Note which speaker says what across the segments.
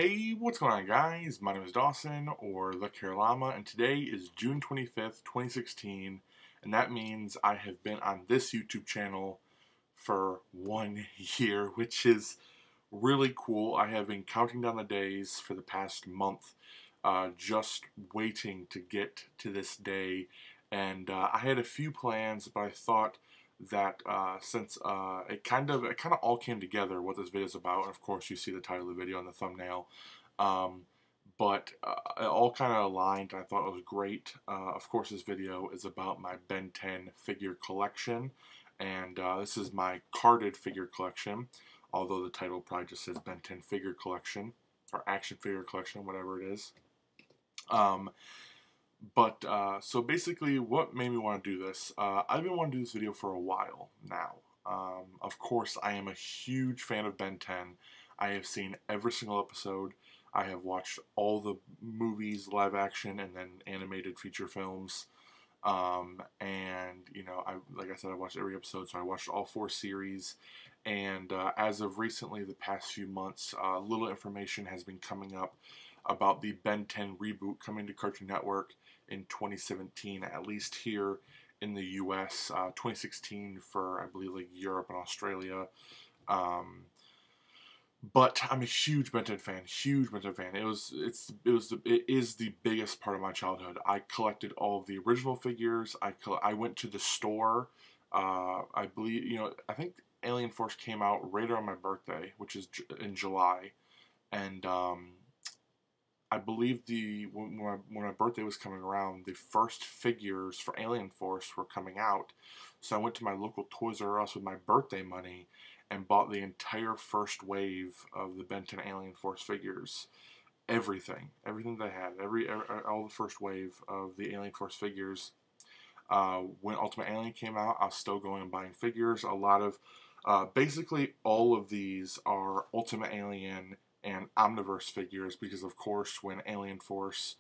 Speaker 1: Hey, what's going on, guys? My name is Dawson, or the Carolama, and today is June 25th, 2016, and that means I have been on this YouTube channel for 1 year, which is really cool. I have been counting down the days for the past month, just waiting to get to this day, and I had a few plans, but I thought that since it kind of all came together what this video is about, and of course you see the title of the video on the thumbnail, um, but it all kind of aligned. I thought it was great. Of course, this video is about my Ben 10 figure collection, and this is my carded figure collection, although the title probably just says Ben 10 figure collection or action figure collection, whatever it is. So basically, what made me want to do this? I've been wanting to do this video for a while now. Of course, I am a huge fan of Ben 10. I have seen every single episode. I have watched all the movies, live action, and then animated feature films. And you know, like I said, I watched every episode, so I watched all 4 series. And as of recently, the past few months, little information has been coming up about the Ben 10 reboot coming to Cartoon Network in 2017, at least here in the U.S. 2016 for, I believe, like Europe and Australia. But I'm a huge Ben 10 fan. Huge Ben 10 fan. It is the biggest part of my childhood. I collected all of the original figures. I went to the store. I believe, I think Alien Force came out right around my birthday, which is in July, and I believe when my birthday was coming around, the first figures for Alien Force were coming out. So I went to my local Toys R Us with my birthday money and bought the entire first wave of the Ben 10 Alien Force figures. Everything they had, all the first wave of the Alien Force figures. When Ultimate Alien came out, I was still going and buying figures. A lot of, basically all of these are Ultimate Alien and Omniverse figures, because of course when Alien Force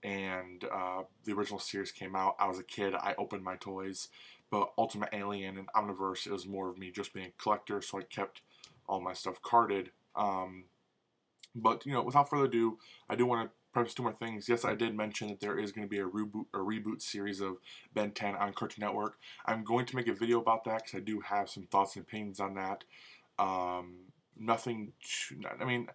Speaker 1: and the original series came out, I was a kid, I opened my toys, but Ultimate Alien and Omniverse, it was more of me just being a collector, so I kept all my stuff carded. But without further ado, I do want to preface 2 more things. Yes, I did mention that there is going to be a reboot series of Ben 10 on Cartoon Network. I'm going to make a video about that because I do have some thoughts and opinions on that. I mean,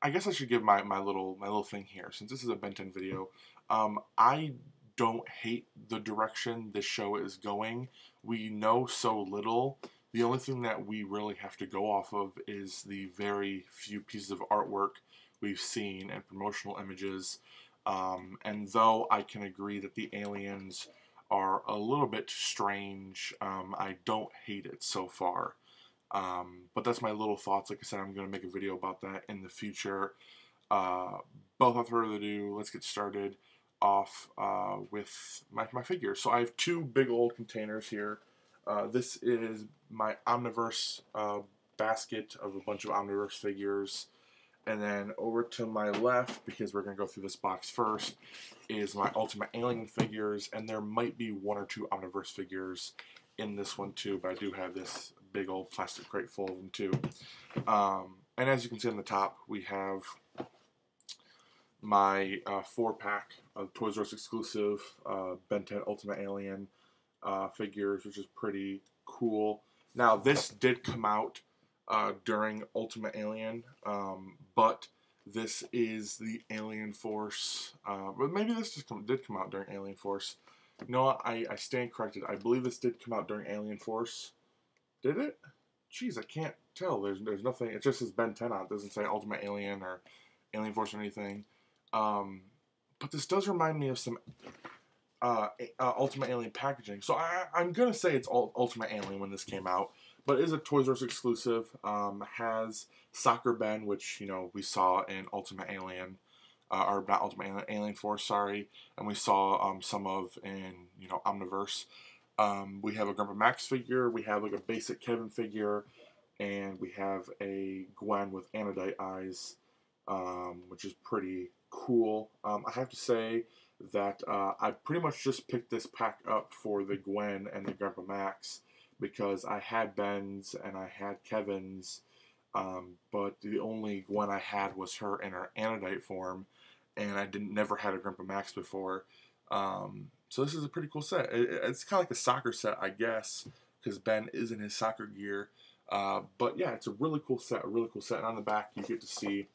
Speaker 1: I guess I should give my little thing here, since this is a Ben 10 video. I don't hate the direction this show is going. We know so little. The only thing that we really have to go off of is the very few pieces of artwork we've seen and promotional images. And though I can agree that the aliens are a little bit strange, I don't hate it so far. But that's my little thoughts. Like I said, I'm going to make a video about that in the future. But without further ado, let's get started off with my figures. So I have 2 big old containers here. This is my Omniverse basket of a bunch of Omniverse figures. And then over to my left, because we're going to go through this box first, is my Ultimate Alien figures. And there might be 1 or 2 Omniverse figures in this one too, but I do have this big old plastic crate full of them too. And as you can see on the top, we have my 4-pack of Toys R Us exclusive Ben 10 Ultimate Alien figures, which is pretty cool. Now, this did come out during Ultimate Alien, but this is the Alien Force. But maybe this just did come out during Alien Force. You know what? I stand corrected. I believe this did come out during Alien Force. Did it? Jeez, I can't tell. There's nothing. It just says Ben 10 on it. It doesn't say Ultimate Alien or Alien Force or anything. But this does remind me of some Ultimate Alien packaging. So I'm going to say it's Ultimate Alien when this came out. But it is a Toys R Us exclusive. Has Soccer Ben, which, we saw in Ultimate Alien. Or not Ultimate Alien, Alien Force, sorry. And we saw some of in, Omniverse. We have a Grandpa Max figure, we have like a basic Kevin figure, and we have a Gwen with Anodite eyes, which is pretty cool. I have to say that I pretty much just picked this pack up for the Gwen and the Grandpa Max, because I had Ben's and I had Kevin's But the only one I had was her in her Anodite form, and I didn't never had a Grandpa Max before. So this is a pretty cool set. It's kind of like a soccer set, I guess, because Ben is in his soccer gear. But yeah, it's a really cool set, a really cool set. And on the back, you get to see,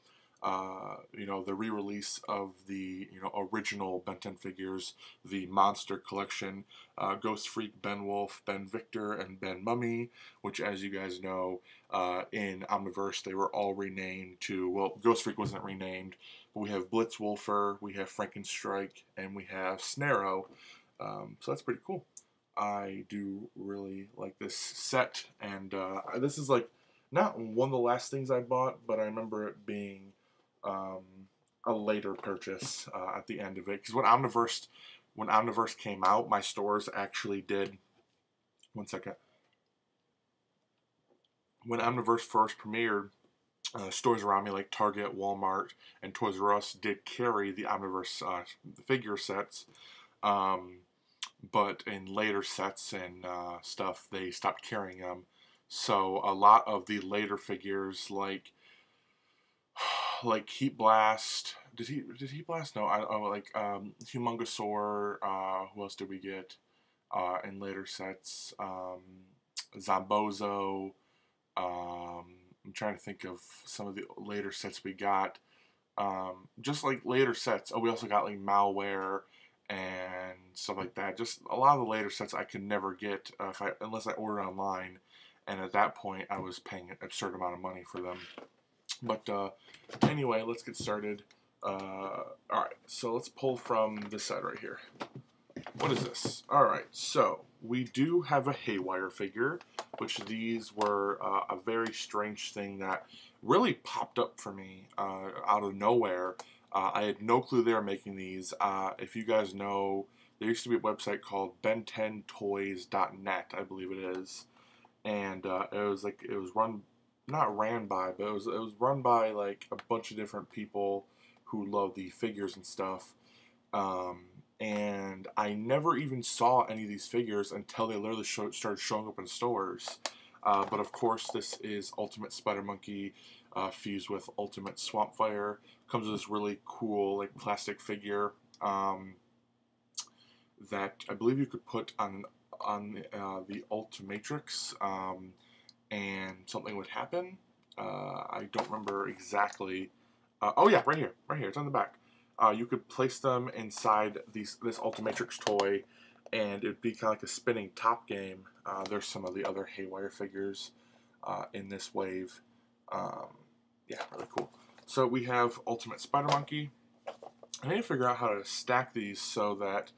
Speaker 1: the re-release of the, original Ben 10 figures, the Monster Collection, Ghost Freak, Ben Wolf, Ben Victor, and Ben Mummy, which, as you guys know, in Omniverse, they were all renamed to, well, Ghost Freak wasn't renamed, but we have Blitzwolfer, we have Frankenstrike, and we have Snarrow. So that's pretty cool. I do really like this set, and this is like not one of the last things I bought, but I remember it being um, a later purchase at the end of it. Because when Omniverse came out, my stores actually did. One second. When Omniverse first premiered, stores around me like Target, Walmart, and Toys R Us did carry the Omniverse figure sets. Um, but in later sets and stuff, they stopped carrying them. So a lot of the later figures, like Heat Blast, did Heat Blast? No, like Humongosaur. Who else did we get in later sets? Zombozo. I'm trying to think of some of the later sets we got. Just like later sets. Oh, we also got like Malware and stuff like that. Just a lot of the later sets I could never get unless I ordered online, and at that point I was paying an absurd amount of money for them. But anyway, let's get started. Alright, so let's pull from this side right here. What is this? Alright, so we do have a Haywire figure, which these were a very strange thing that really popped up for me out of nowhere. I had no clue they were making these. If you guys know, there used to be a website called ben10toys.net, I believe it is. And it was run, not ran by, but it was run by like a bunch of different people who love the figures and stuff. And I never even saw any of these figures until they literally started showing up in stores. But of course, this is Ultimate Spider Monkey fused with Ultimate Swampfire. Comes with this really cool like plastic figure that I believe you could put on the Ultimatrix, and something would happen. I don't remember exactly. Oh yeah, right here, right here. It's on the back. You could place them inside this Ultimatrix toy, and it'd be kind of like a spinning top game. There's some of the other Haywire figures in this wave. Um, yeah, really cool. So we have Ultimate Spider Monkey. I need to figure out how to stack these so that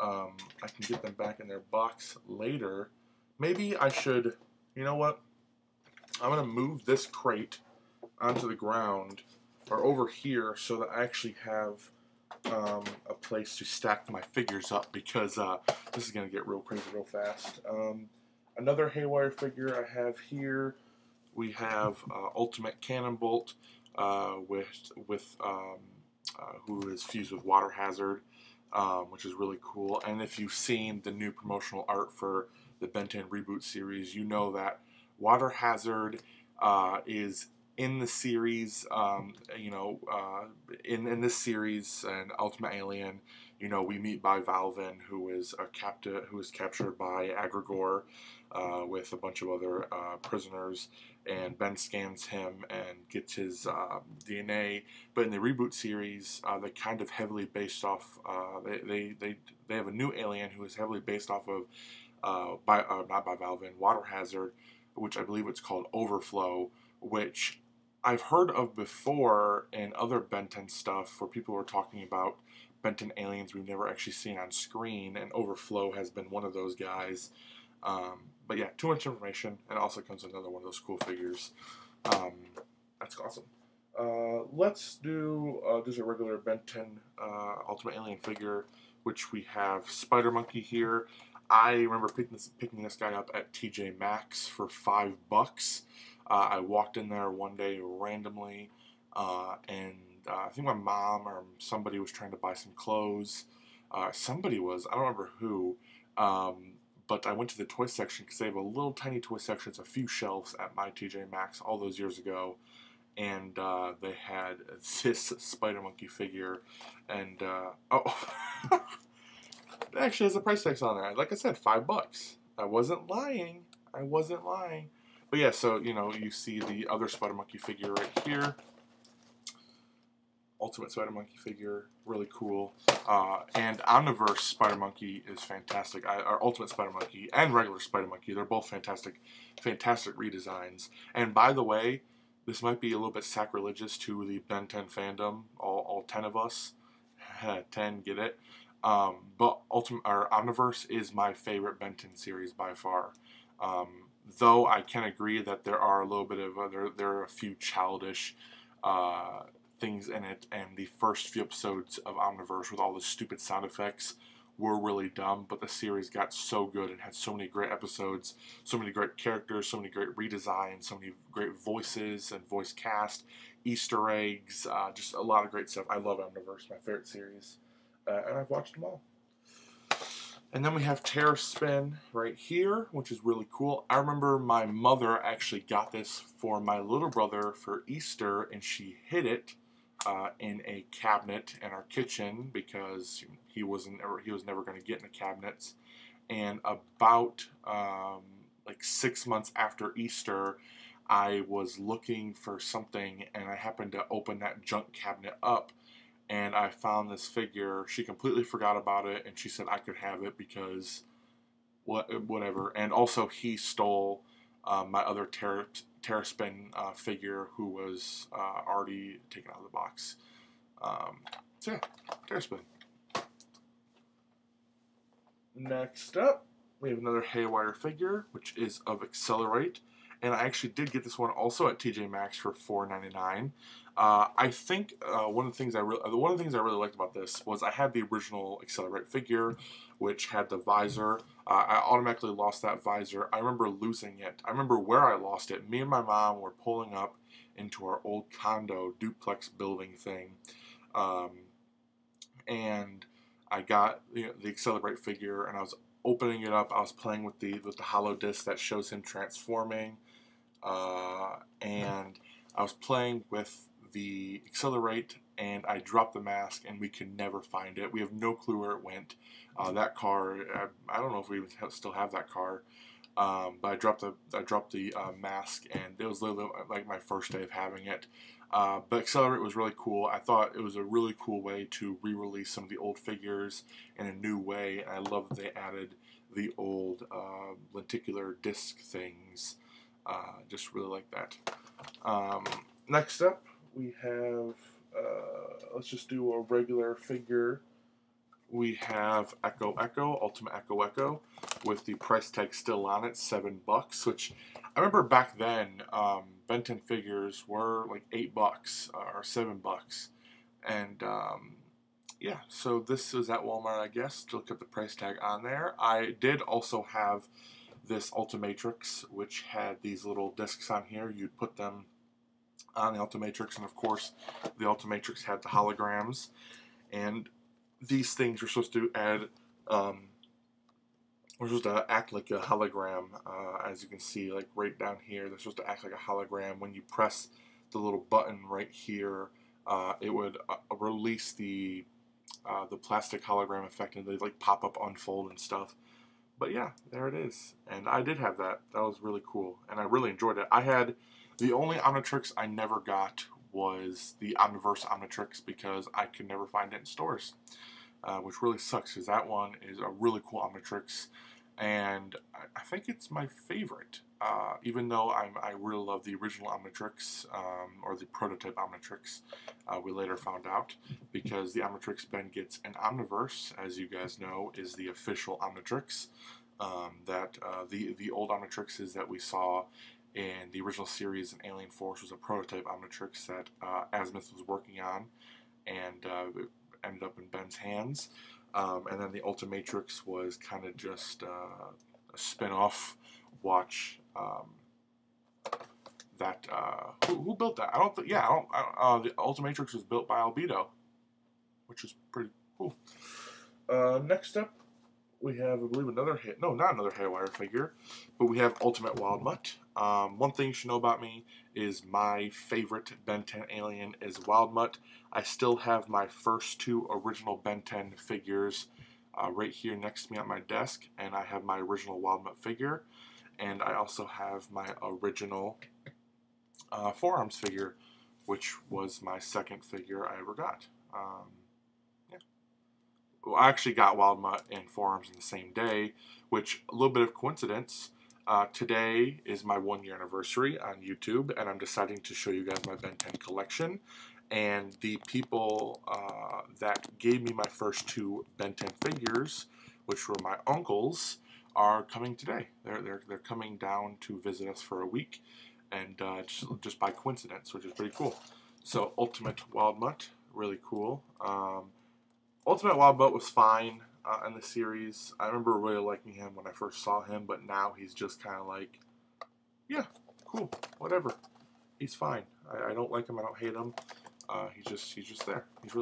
Speaker 1: I can get them back in their box later. Maybe I should, you know what? I'm going to move this crate onto the ground or over here so that I actually have a place to stack my figures up, because this is going to get real crazy real fast. Another Haywire figure I have here, we have Ultimate Cannonbolt who is fused with Water Hazard, which is really cool. And if you've seen the new promotional art for the Ben 10 Reboot series, you know that Water Hazard is in the series, in this series and Ultimate Alien, we meet by Valvin, who is captured by Agrigor with a bunch of other prisoners, and Ben scans him and gets his DNA. But in the reboot series, they kind of heavily based off. They have a new alien who is heavily based off of not by Valvin, Water Hazard, which I believe it's called Overflow, which I've heard of before in other Ben 10 stuff where people were talking about Ben 10 aliens we've never actually seen on screen, and Overflow has been one of those guys. But yeah, too much information, and it also comes with another one of those cool figures. That's awesome. Let's do just a regular Ben 10 Ultimate Alien figure, which we have Spider Monkey here. I remember picking this guy up at TJ Maxx for $5. I walked in there one day randomly, and I think my mom or somebody was trying to buy some clothes. I don't remember who, but I went to the toy section because they have a little tiny toy section. It's a few shelves at my TJ Maxx all those years ago. And they had this Spider Monkey figure. And, oh, it actually has a price tag on there. Like I said, $5. I wasn't lying. I wasn't lying. But yeah, so, you know, you see the other Spider Monkey figure right here. Ultimate Spider Monkey figure, really cool. And Omniverse Spider Monkey is fantastic. Our Ultimate Spider Monkey and regular Spider Monkey, they're both fantastic, fantastic redesigns. And by the way, this might be a little bit sacrilegious to the Ben 10 fandom, all 10 of us. 10, get it? But Omniverse is my favorite Ben 10 series by far. Though I can agree that there are a little bit of there are a few childish things in it, and the first few episodes of Omniverse with all the stupid sound effects were really dumb, but the series got so good and had so many great episodes, so many great characters, so many great redesigns, so many great voices and voice cast, Easter eggs, just a lot of great stuff. I love Omniverse, my favorite series, and I've watched them all. And then we have Terror Spin right here, which is really cool. I remember my mother actually got this for my little brother for Easter, and she hid it in a cabinet in our kitchen because he was never going to get in the cabinets. And about like 6 months after Easter, I was looking for something, and I happened to open that junk cabinet up, and I found this figure. She completely forgot about it, and she said I could have it because whatever. And also, he stole my other Terror Spin figure, who was already taken out of the box. So yeah, Terror Spin. Next up, we have another Haywire figure, which is of Accelerate. And I actually did get this one also at TJ Maxx for $4.99. I think one of the things I really liked about this was I had the original Accelerate figure, which had the visor. I automatically lost that visor. I remember losing it. I remember where I lost it. Me and my mom were pulling up into our old condo duplex building thing, and I got the Accelerate figure, and I was opening it up. I was playing with the hollow disc that shows him transforming, and I was playing with the Accelerate, and I dropped the mask, and we can never find it. We have no clue where it went. That car, I don't know if we even still have that car, but I dropped the mask, and it was literally like my first day of having it. But Accelerate was really cool. I thought it was a really cool way to re-release some of the old figures in a new way, and I love that they added the old lenticular disc things. Just really like that. Next up, we have, let's just do a regular figure. We have Echo Ultimate Echo, with the price tag still on it, $7, which I remember back then, Ben 10 figures were like $8 or $7. And yeah, so this was at Walmart, I guess. Look at the price tag on there. I did also have this Ultimatrix, which had these little discs on here. You'd put them on the Ultimatrix, and of course, the Ultimatrix had the holograms. And these things are supposed to add, we're supposed to act like a hologram, as you can see, like right down here. They're supposed to act like a hologram. When you press the little button right here, it would release the plastic hologram effect, and they like pop up, unfold, and stuff. But yeah, there it is. And I did have that. That was really cool, and I really enjoyed it. I had the only Omnitrix I never got was the Omniverse Omnitrix because I could never find it in stores, which really sucks because that one is a really cool Omnitrix, and I think it's my favorite. Even though I really love the original Omnitrix, or the prototype Omnitrix, we later found out, because the Omnitrix Ben gets an Omniverse, as you guys know, is the official Omnitrix. The old Omnitrixes that we saw in the original series in Alien Force was a prototype Omnitrix that Azimuth was working on, and it ended up in Ben's hands. And then the Ultimatrix was kind of just a spin-off. Watch that. Who built that? I don't think. Yeah, the Ultimatrix was built by Albedo, which is pretty cool. Next up, we have, I believe, no, not another Haywire figure, but we have Ultimate Wild Mutt. One thing you should know about me is my favorite Ben 10 alien is Wild Mutt. I still have my first two original Ben 10 figures right here next to me on my desk, and I have my original Wild Mutt figure, and I also have my original Forearms figure, which was my second figure I ever got. Yeah. Well, I actually got Wild Mutt and Forearms in the same day, which, a little bit of coincidence, today is my 1-year anniversary on YouTube, and I'm deciding to show you guys my Ben 10 collection. And the people that gave me my first two Ben 10 figures, which were my uncles, are coming today. They're coming down to visit us for a week, and just by coincidence, which is pretty cool. So Ultimate Wild Mutt, really cool. Ultimate Wild Mutt was fine in the series. I remember really liking him when I first saw him, but now he's just kind of like, yeah, cool, whatever. He's fine. I don't like him. I don't hate him. He's just there. He's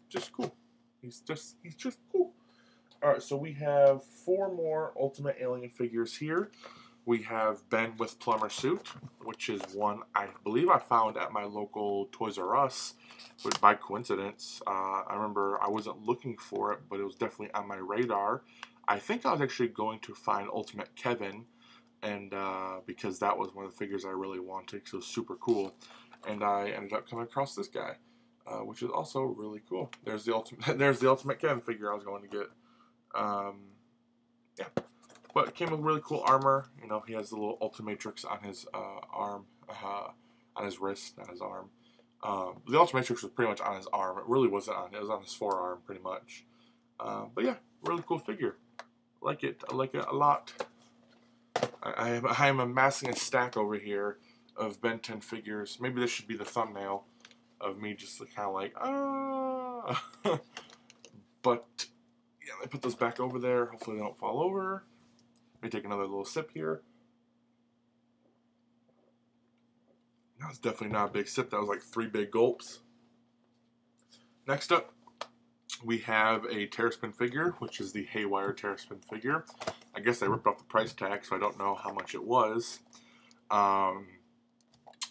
Speaker 1: just cool. He's just cool. All right, so we have 4 more Ultimate Alien figures here. We have Ben with Plumber Suit, which is one I believe I found at my local Toys R Us, but by coincidence. I remember I wasn't looking for it, but it was definitely on my radar. I think I was actually going to find Ultimate Kevin, and because that was one of the figures I really wanted, because it was super cool. And I ended up coming across this guy, which is also really cool. There's the Ultimate Kevin figure I was going to get. Yeah. But it came with really cool armor. You know, he has the little Ultimatrix on his arm, on his wrist, not his arm. The Ultimatrix was pretty much on his arm. It really wasn't on. It was on his forearm, pretty much. But yeah, really cool figure. I like it a lot. I am amassing a stack over here of Ben 10 figures. Maybe this should be the thumbnail of me just kind of like, ah. But yeah, let me put those back over there. Hopefully they don't fall over. Let me take another little sip here. That was definitely not a big sip. That was like 3 big gulps. Next up, we have a Terraspin figure, which is the Haywire Terraspin figure. I guess I ripped off the price tag, so I don't know how much it was.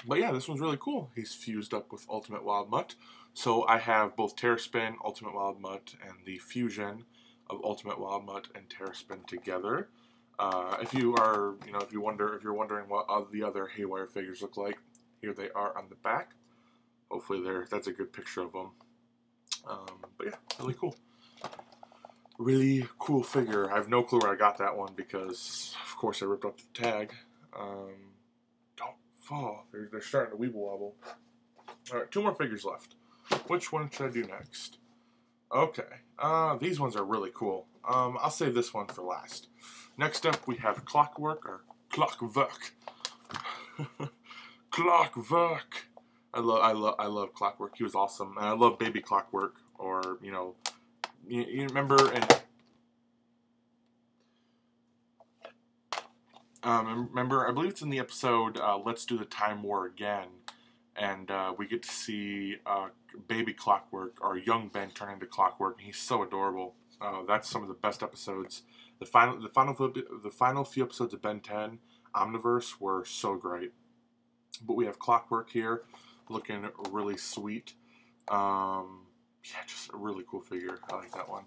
Speaker 1: But yeah, this one's really cool. He's fused up with Ultimate Wild Mutt. So I have both Terraspin, Ultimate Wild Mutt, and the fusion of Ultimate Wild Mutt and Terraspin together. If you're wondering what the other Haywire figures look like, here they are on the back. Hopefully that's a good picture of them. But yeah, really cool. Really cool figure. I have no clue where I got that one because, of course, I ripped off the tag. Don't fall. They're starting to weeble wobble. Alright, 2 more figures left. Which one should I do next? Okay. These ones are really cool. I'll save this one for last. Next up, we have Clockwork. Clockwork. I love Clockwork. He was awesome, and I love Baby Clockwork. Or you remember remember, I believe it's in the episode Let's Do the Time War Again, and we get to see Baby Clockwork, or young Ben, turn into Clockwork, and he's so adorable. That's some of the best episodes. The final few episodes of Ben 10 Omniverse were so great. But we have Clockwork here, looking really sweet. Yeah, just a really cool figure. I like that one.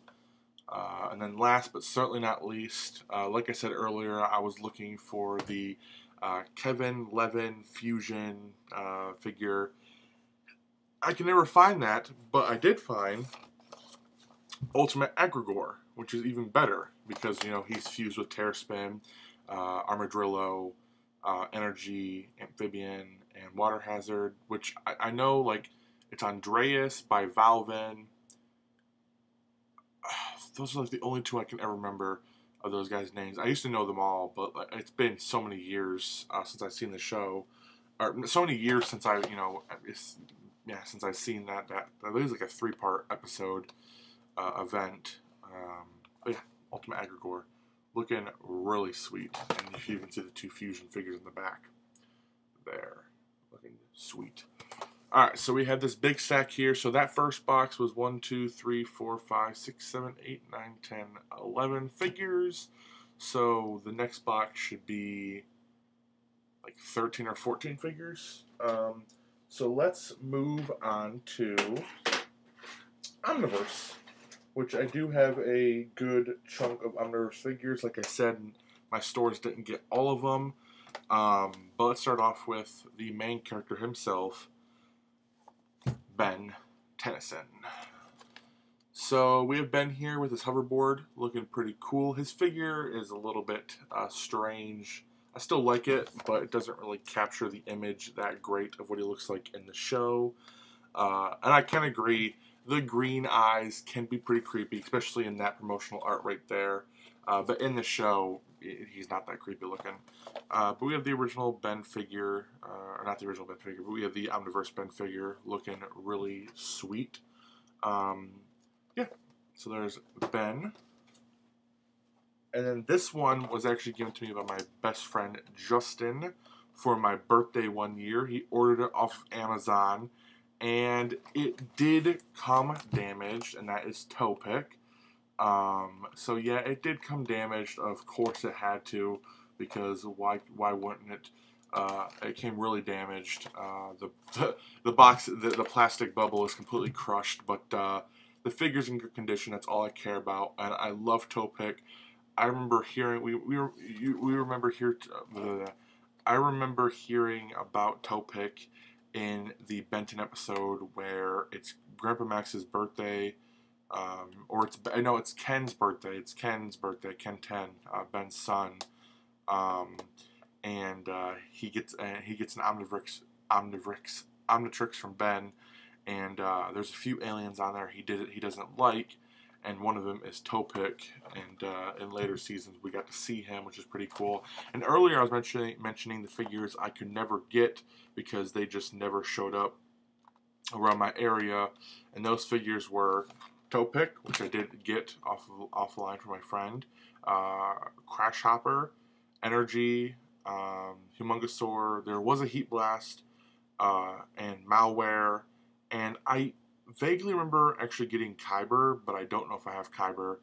Speaker 1: And then last but certainly not least, like I said earlier, I was looking for the Kevin Levin fusion figure. I can never find that, but I did find Ultimate Egregore, which is even better because, he's fused with Terraspin, Armadillo, Energy, Amphibian, and Water Hazard, which I know, like, it's Andreas by Valvin. Those are like the only 2 I can ever remember of those guys' names. I used to know them all, but it's been so many years since I've seen the show, or so many years since since I've seen that. I believe it's like a 3-part episode event. But yeah, Ultimate Egregore, looking really sweet, and you can even see the 2 fusion figures in the back. There, looking sweet. Alright, so we have this big stack here. So that first box was 1, 2, 3, 4, 5, 6, 7, 8, 9, 10, 11 figures. So the next box should be like 13 or 14 figures. So let's move on to Omniverse, which I do have a good chunk of Omniverse figures. Like I said, my stores didn't get all of them. But let's start off with the main character himself, Ben Tennyson. So we have Ben here with his hoverboard, looking pretty cool. His figure is a little bit strange. I still like it, but it doesn't really capture the image that great of what he looks like in the show. And I can agree, the green eyes can be pretty creepy, especially in that promotional art right there. But in the show, he's not that creepy looking. But we have the original Ben figure, or not the original Ben figure, but we have the Omniverse Ben figure looking really sweet. Yeah, so there's Ben. And then this one was actually given to me by my best friend Justin for my birthday one year. He ordered it off Amazon, and it did come damaged, and that is Topic. So yeah, it did come damaged. Of course it had to, because why wouldn't it? It came really damaged. The box, the plastic bubble is completely crushed, but the figure's in good condition. That's all I care about, and I love Topic. I remember hearing I remember hearing about Topic in the Benton episode where it's Grandpa Max's birthday, or I know it's Ken's birthday. It's Ken's birthday. Ken 10, Ben's son, and he gets an Omnitrix from Ben, and there's a few aliens on there he doesn't like, and one of them is Topic, and in later seasons we got to see him, which is pretty cool. And earlier I was mentioning the figures I could never get because they just never showed up around my area, and those figures were Topic, which I did get offline from my friend, Crash Hopper, Energy, Humongosaur. There was a Heat Blast, and Malware, and I vaguely remember actually getting Kyber, but I don't know if I have Kyber.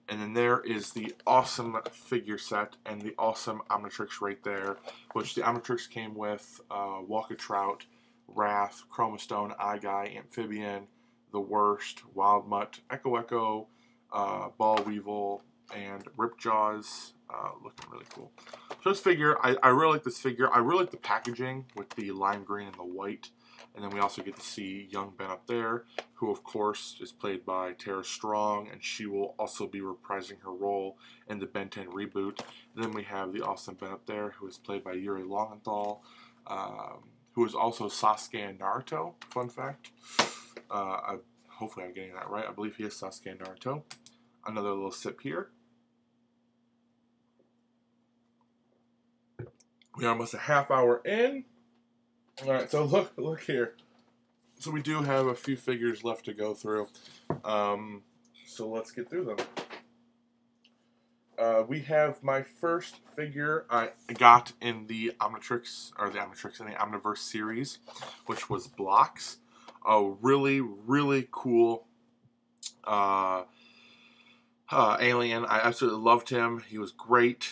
Speaker 1: And then there is the awesome figure set and the awesome Omnitrix right there, which the Omnitrix came with Walkatrout, Wrath, Chromastone, Eye Guy, Amphibian, The Worst, Wild Mutt, Echo, Ball Weevil, and Ripjaws. Looking really cool. So this figure, I really like this figure. I really like the packaging with the lime green and the white. And then we also get to see young Ben up there, who of course is played by Tara Strong, and she will also be reprising her role in the Ben 10 reboot. And then we have the awesome Ben up there, who is played by Yuri Lowenthal, who is also Sasuke and Naruto. Fun fact. Hopefully I'm getting that right. I believe he is Sasuke and Naruto. Another little sip here. We are almost a half hour in. Alright, so look here. So we do have a few figures left to go through. So let's get through them. We have my first figure I got in the Omnitrix, in the Omniverse series, which was Blocks. A really, really cool alien. I absolutely loved him. He was great.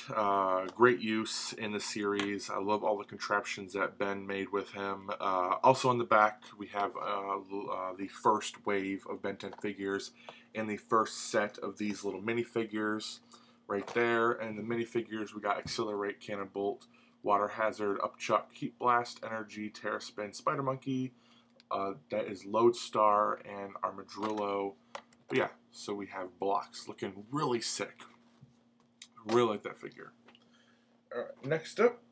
Speaker 1: Great use in the series. I love all the contraptions that Ben made with him. Also in the back, we have the first wave of Ben 10 figures and the first set of these little minifigures right there. And the minifigures, we got Accelerate, Cannon Bolt, Water Hazard, Upchuck, Heat Blast, Energy, Terra Spin, Spider Monkey. That is Lodestar and Armadillo. But yeah, so we have Blocks looking really sick. Really like that figure. Alright, next up,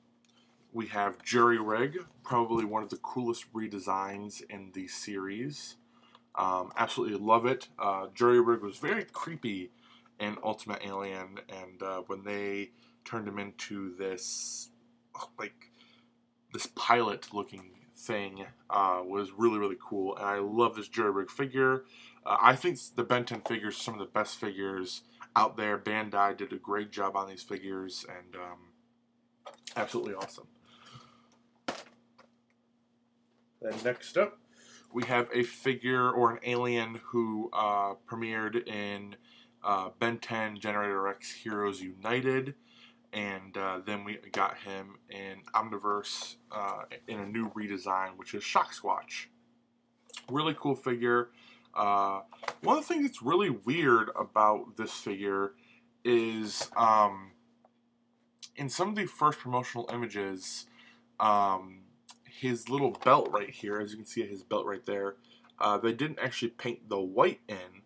Speaker 1: we have Jury Rig, probably one of the coolest redesigns in the series. Absolutely love it. Jury Rig was very creepy in Ultimate Alien, and when they turned him into this, this pilot-looking thing, was really, really cool. And I love this Jury Rig figure. I think the Ben 10 figures are some of the best figures out there. Bandai did a great job on these figures, and absolutely awesome. Then next up, We have a figure or an alien who premiered in Ben 10 Generator X Heroes United, and then we got him in Omniverse in a new redesign, which is Shock Squatch. Really cool figure. One of the things that's really weird about this figure is in some of the first promotional images, his little belt right here, as you can see his belt right there, they didn't actually paint the white in,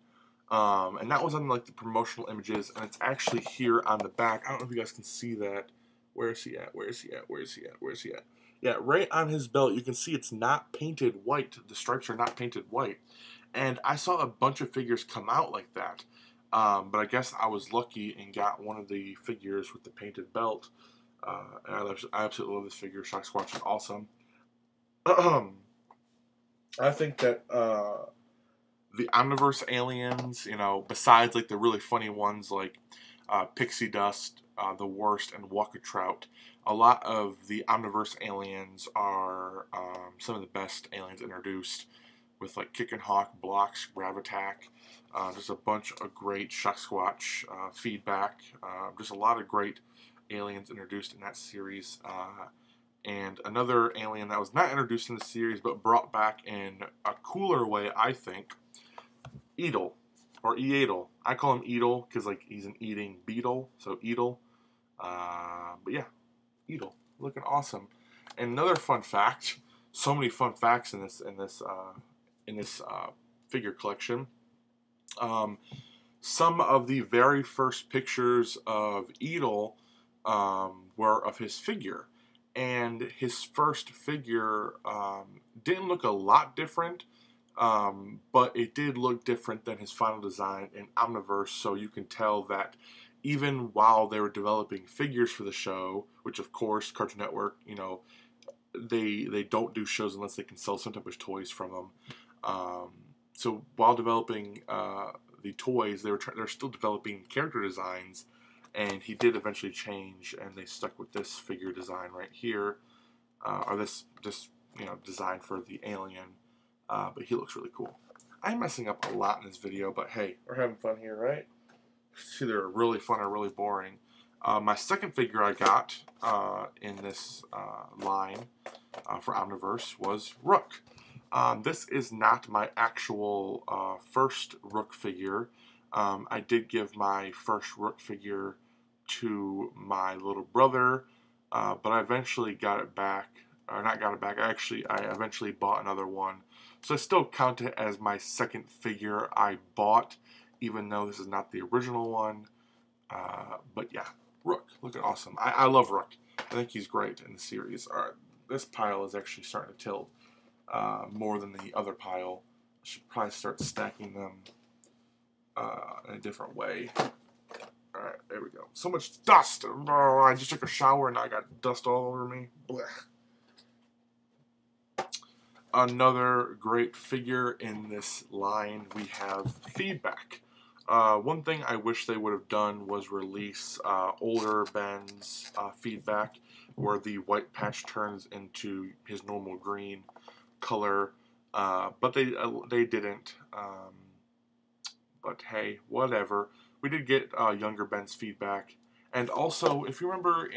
Speaker 1: and that was on like the promotional images, and it's actually here on the back. I don't know if you guys can see that. Where is he at? Where is he at? Where is he at? Where is he at? Yeah, right on his belt, you can see it's not painted white. The stripes are not painted white. And I saw a bunch of figures come out like that. But I guess I was lucky and got one of the figures with the painted belt. And I absolutely love this figure. Shock Squatch is awesome. I think that the Omniverse aliens, you know, besides like the really funny ones like Pixie Dust, The Worst, and Walker Trout, a lot of the Omniverse aliens are some of the best aliens introduced, with like Kick and Hawk, Blocks, Gravitack. There's a bunch of great Shock Squatch feedback. Just a lot of great aliens introduced in that series. And another alien that was not introduced in the series but brought back in a cooler way, I think, Edel, or Eadel. I call him Edel because like he's an eating beetle, so Edel. But yeah, Edel, looking awesome. And another fun fact: so many fun facts in this figure collection. Some of the very first pictures of Edel were of his figure, and his first figure didn't look a lot different, but it did look different than his final design in Omniverse, so you can tell that even while they were developing figures for the show, which of course Cartoon Network, you know, they don't do shows unless they can sell some type of toys from them. So while developing the toys, they're still developing character designs, and he did eventually change, and they stuck with this figure design right here, or this you know design for the alien. But he looks really cool. I'm messing up a lot in this video, but hey, we're having fun here, right? It's either really fun or really boring. My second figure I got in this line for Omniverse was Rook. This is not my actual first Rook figure. I did give my first Rook figure to my little brother, but I eventually got it back, or not got it back, I eventually bought another one. So I still count it as my second figure I bought, even though this is not the original one. But yeah, Rook, looking awesome. I love Rook. I think he's great in the series. This pile is actually starting to tilt more than the other pile. I should probably start stacking them in a different way. Alright, there we go. So much dust! Oh, I just took a shower and I got dust all over me. Blech. Another great figure in this line, we have Feedback. One thing I wish they would have done was release older Ben's Feedback, where the white patch turns into his normal green color, but they didn't. But hey, whatever. We did get younger Ben's Feedback, and also if you remember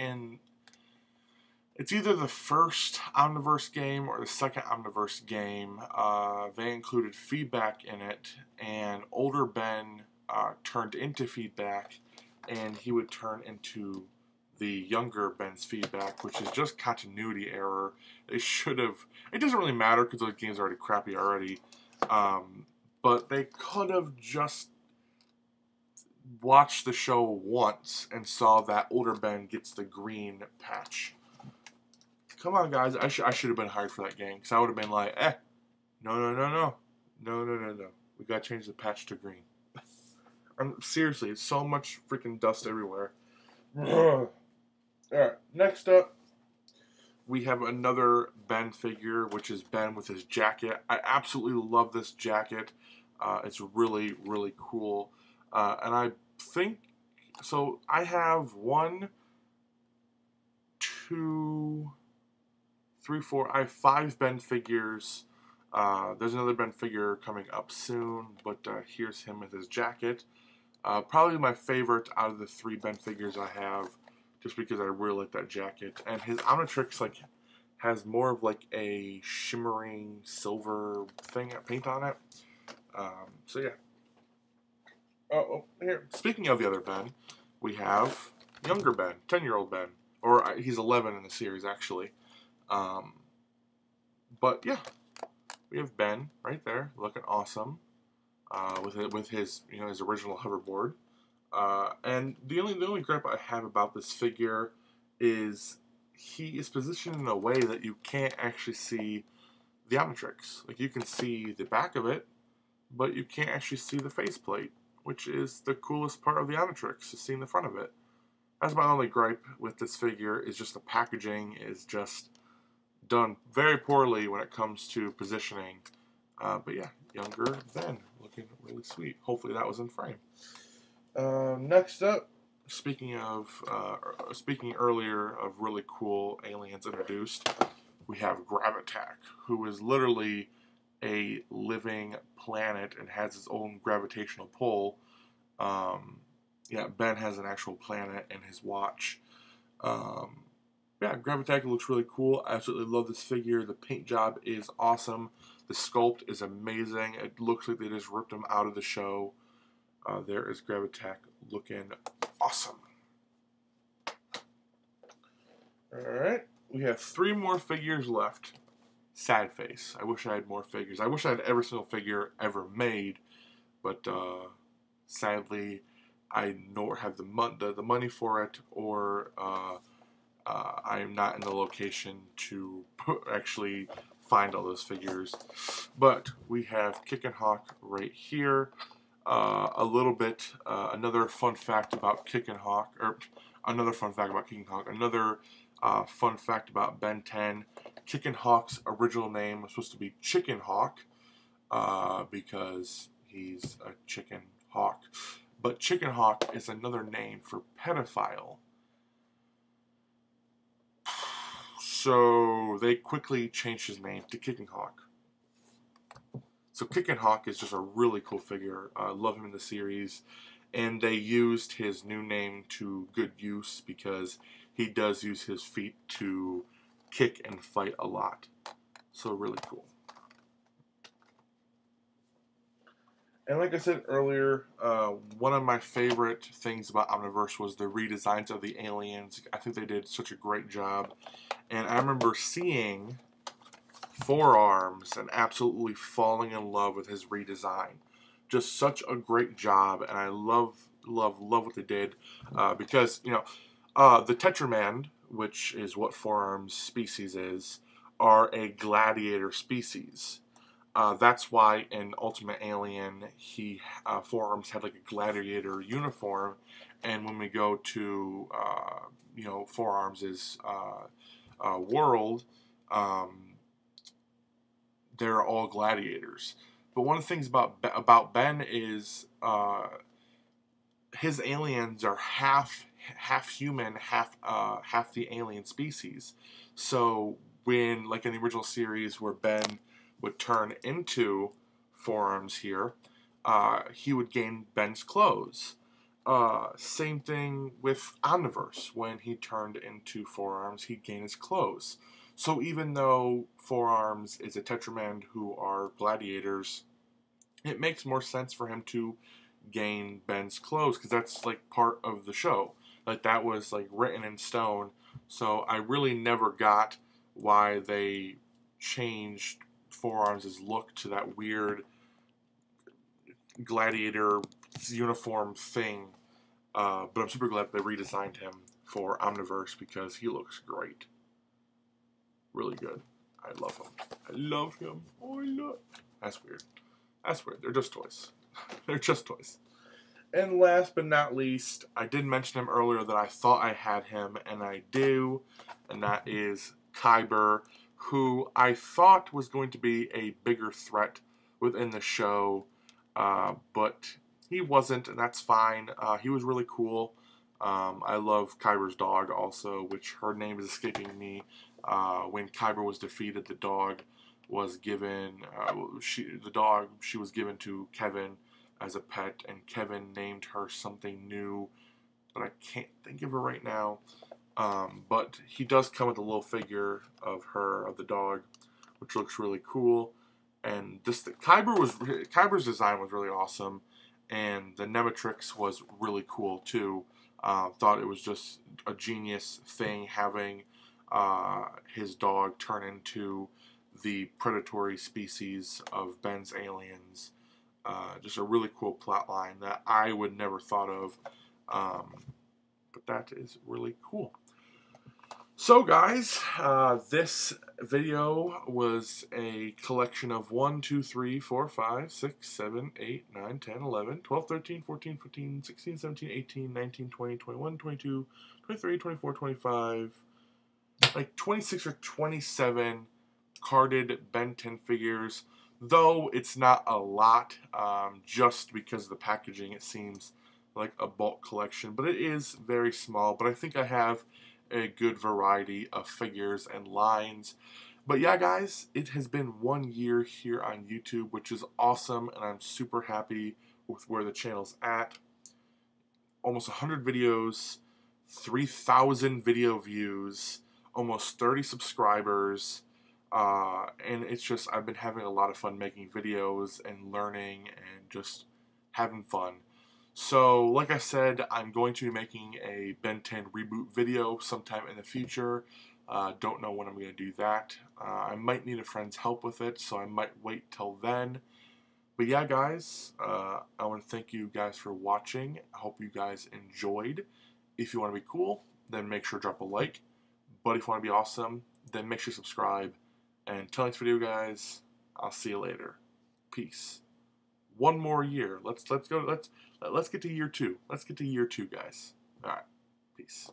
Speaker 1: it's either the first Omniverse game or the second Omniverse game, they included Feedback in it, and older Ben turned into Feedback, and he would turn into the younger Ben's Feedback, which is just continuity error. They should have. It doesn't really matter because those games are already crappy already. But they could have just watched the show once and saw that older Ben gets the green patch. Come on, guys. I should have been hired for that game, because I would have been like, no. We gotta change the patch to green. Seriously, it's so much freaking dust everywhere. Alright, next up, we have another Ben figure, which is Ben with his jacket. I absolutely love this jacket. It's really, really cool. And I think, so I have 1, 2, 3, 4, I have 5 Ben figures There's another Ben figure coming up soon, but here's him with his jacket. Probably my favorite out of the 3 Ben figures I have, just because I really like that jacket. And his Omnitrix like has more of like a shimmering silver thing paint on it. So yeah. Oh, here. Speaking of the other Ben, we have younger Ben, 10-year-old Ben, or he's 11 in the series actually. Um, but yeah, we have Ben right there, looking awesome, with his his original hoverboard. And the only gripe I have about this figure is he is positioned in a way that you can't actually see the Omnitrix. Like, you can see the back of it, but you can't actually see the faceplate, which is the coolest part of the Omnitrix, is seeing the front of it. That's my only gripe with this figure, is just the packaging is just done very poorly when it comes to positioning. But yeah, younger Ben, looking really sweet. Hopefully that was in frame. Next up, speaking earlier of really cool aliens introduced, we have Gravitac, who is literally a living planet and has its own gravitational pull. Yeah, Ben has an actual planet in his watch. Yeah, Gravitac looks really cool. I absolutely love this figure. The paint job is awesome. The sculpt is amazing. It looks like they just ripped him out of the show. There is Gravitac looking awesome. Alright, we have 3 more figures left. Sad face. I wish I had more figures. I wish I had every single figure ever made, but sadly, I nor have the money for it, or I am not in the location to actually find all those figures. But we have Kickin' Hawk right here. A little bit, another fun fact about Kickin' Hawk, another fun fact about Ben 10. Kickin' Hawk's original name was supposed to be Chicken Hawk, because he's a chicken hawk. But Chicken Hawk is another name for pedophile. So they quickly changed his name to Kickin' Hawk. So Kickin' Hawk is just a really cool figure. I love him in the series. And they used his new name to good use, because he does use his feet to kick and fight a lot. So really cool. And like I said earlier, one of my favorite things about Omniverse was the redesigns of the aliens. I think they did such a great job. And I remember seeing Forearms and absolutely falling in love with his redesign. Just such a great job, and I love what they did, because the Tetraman, which is what Forearms species is, are a gladiator species. That's why in Ultimate Alien, Forearms had like a gladiator uniform, and when we go to Forearms' world, they're all gladiators. But one of the things about Ben is his aliens are half human, half the alien species. So when, like in the original series, where Ben would turn into Forearms here, he would gain Ben's clothes. Same thing with Omniverse. When he turned into Forearms, he'd gain his clothes. So even though Forearms is a Tetraman who are gladiators, it makes more sense for him to gain Ben's clothes, because that's like part of the show. Like, that was like written in stone. So I really never got why they changed Forearms' look to that weird gladiator uniform thing. But I'm super glad they redesigned him for Omniverse, because he looks great. Really good. I love him. I love him. Oh, I love. That's weird. That's weird. They're just toys. They're just toys. And last but not least, I did mention him earlier that I thought I had him, and I do, and that is Kyber, who I thought was going to be a bigger threat within the show, but he wasn't, and that's fine. He was really cool. I love Kyber's dog also, which her name is escaping me. When Kyber was defeated, the dog was given, the dog, she was given to Kevin as a pet, and Kevin named her something new, but I can't think of her right now. But he does come with a little figure of the dog, which looks really cool. And Kyber's design was really awesome, and the Nematrix was really cool too. Thought it was just a genius thing having his dog turn into the predatory species of Ben's aliens. Just a really cool plot line that I would never thought of, but that is really cool. So guys, this video was a collection of 1, 2, 3, 4, 5, 6, 7, 8, 9, 10, 11, 12, 13, 14, 15, 16, 17, 18, 19, 20, 21, 22, 23, 24, 25, like 26 or 27 carded Ben 10 figures, though it's not a lot, just because of the packaging. It seems like a bulk collection, but it is very small. But I think I have a good variety of figures and lines. But yeah, guys, it has been 1 year here on YouTube, which is awesome, and I'm super happy with where the channel's at. Almost 100 videos, 3,000 video views, almost 30 subscribers, and it's just, I've been having a lot of fun making videos and learning and just having fun. So, like I said, I'm going to be making a Ben 10 reboot video sometime in the future. Don't know when I'm going to do that. I might need a friend's help with it, so I might wait till then. But yeah, guys, I want to thank you guys for watching. I hope you guys enjoyed. If you want to be cool, then make sure to drop a like. But if you want to be awesome, then make sure to subscribe. And until next video, guys, I'll see you later. Peace. 1 more year. Let's get to year 2. Let's get to year 2, guys. All right. Peace.